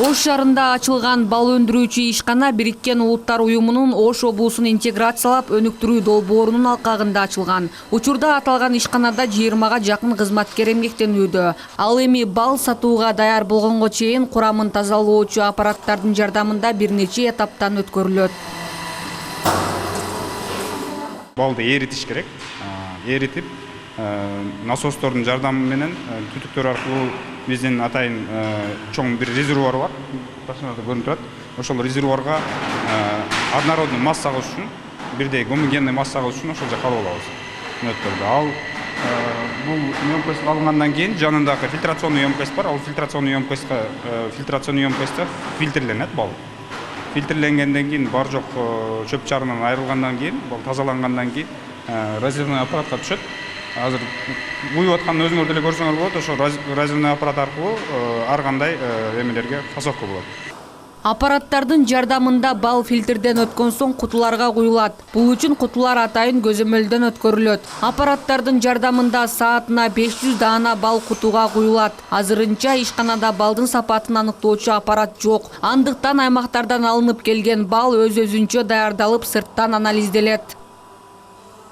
Ош шаарында ачылган бал өндүрүүчү ишкана Бириккен Улуттар уюмунун Ош облусун интеграциялап өнүктүрүү долбоорунун алкагында ачылган. Учурда аталган ишканада 20га жакын кызматкер эмгектенүүдө. Ал эми бал сатууга даяр болгонго чейин курамын тазалоочу аппараттардын жардамында бир нече этаптан өткөрүлөт. Балды эритиш керек. Эритип, насостордун жардамы менен түтүктөр аркылуу биздин атайын чоң бир резервуар бар. Ташнада көрүнүп турат. Ошол резервуарга однородный масса кылыш үчүн, бирдей гомогенный масса кылыш үчүн ошол жака алып алабыз. Нөттөрдү. Ал бул емкость алынгандан кийин жанындагы фильтрационный емкость бар. Ал фильтрационный емкостька фильтрленет бал. Фильтрленгенден кийин бар жок чөп чарынан айрылгандан кийин, бал тазалангандан кийин резервный аппаратка түшөт. Азыр буюп аткан өзүңөр деле көрсөңөр болот, ошо резервный аппарат аркылуу ар кандай эмелерге фасовка болот. Аппараттардын жардамында бал фильтрден өткөн соң кутуларга куюлат. Бул үчүн кутулар атайын көзөмөлдөн өткөрүлөт. Аппараттардын жардамында саатына 500 даана бал кутуга куюлат. Азырынча ишканада балдын сапатын аныктоочу аппарат жок. Андыктан аймактардан алынып келген бал өз-өзүнчө даярдалып, сырттан анализделет.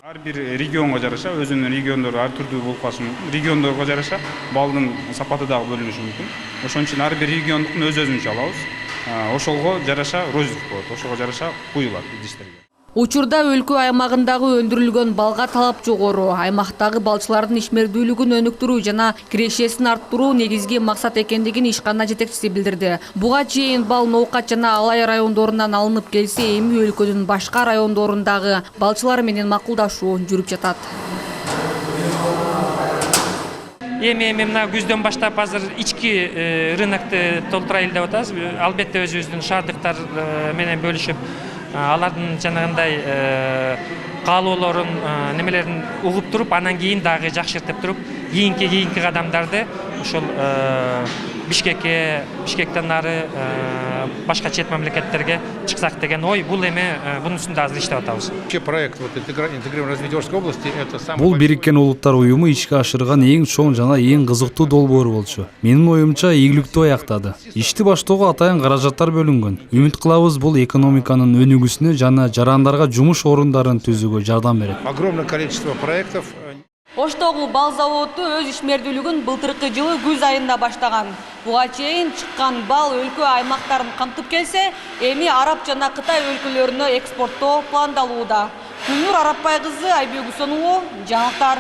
Ар бир регионго жараша, өзүнүн региондору ар түрдүү болуп калышы мүмкүн. Региондорго жараша балдын сапаты дагы бөлүнүшү мүмкүн. Ошон үчүн ар бир региондуктун өз-өзүнчө алабыз. Ошолго жараша розыск болот, ошого жараша куюлат идиштерге. Учурда өлкө аймагындагы өндүрүлгөн балга талап жогору. Аймактагы балчылардын ишмердүүлүгүн өнүктүрүү жана кирешесин арттыруу негизги максат экендигин ишкана жетекчиси билдирди. Буга чейин бал Ноокат жана Алай райондорунан алынып келсе, эми өлкөнүн башка райондорундагы балчылар менен макулдашуу жүрүп жатат. Эми мына күздөн баштап азыр ички рынокты толтурайлы деп атабыз. Албетте өзүбүздүн шаардыктар менен бөлүшүп, алардын жанагындай каалоолорун, немелерин угуп туруп, анан кийин дагы жакшыртып туруп, кийинки кадамдарды ошол Бишкектен ары башка чет мамлекеттерге чыксак деген ой. Бул эми бунун үстүндө азыр иштеп атабыз. Проект интегрированной развития Орской области это самый Бул Бириккен Улуттар уюму ишке ашырган эң чоң жана эң кызыктуу долбоор болчу. Менин оюмча ийгиликтүү аяктады. Ишти баштоого атайын каражаттар бөлүнгөн. Үмүт кылабыз, бул экономиканын өнүгүүсүнө жана жарандарга жумуш орундарын түзүүгө жардам берет. огромное количество проектов. Оштогу бал заводу өз ишмердүүлүгүн былтыркы жылы күз айында баштаган. Буга чейин чыккан бал өлкө аймактарын камтып келсе, эми Араб жана Кытай өлкөлөрүнө экспорттоо пландалууда. Гүлнур Арапбай кызы, Айбек Усонова, жаңылыктар.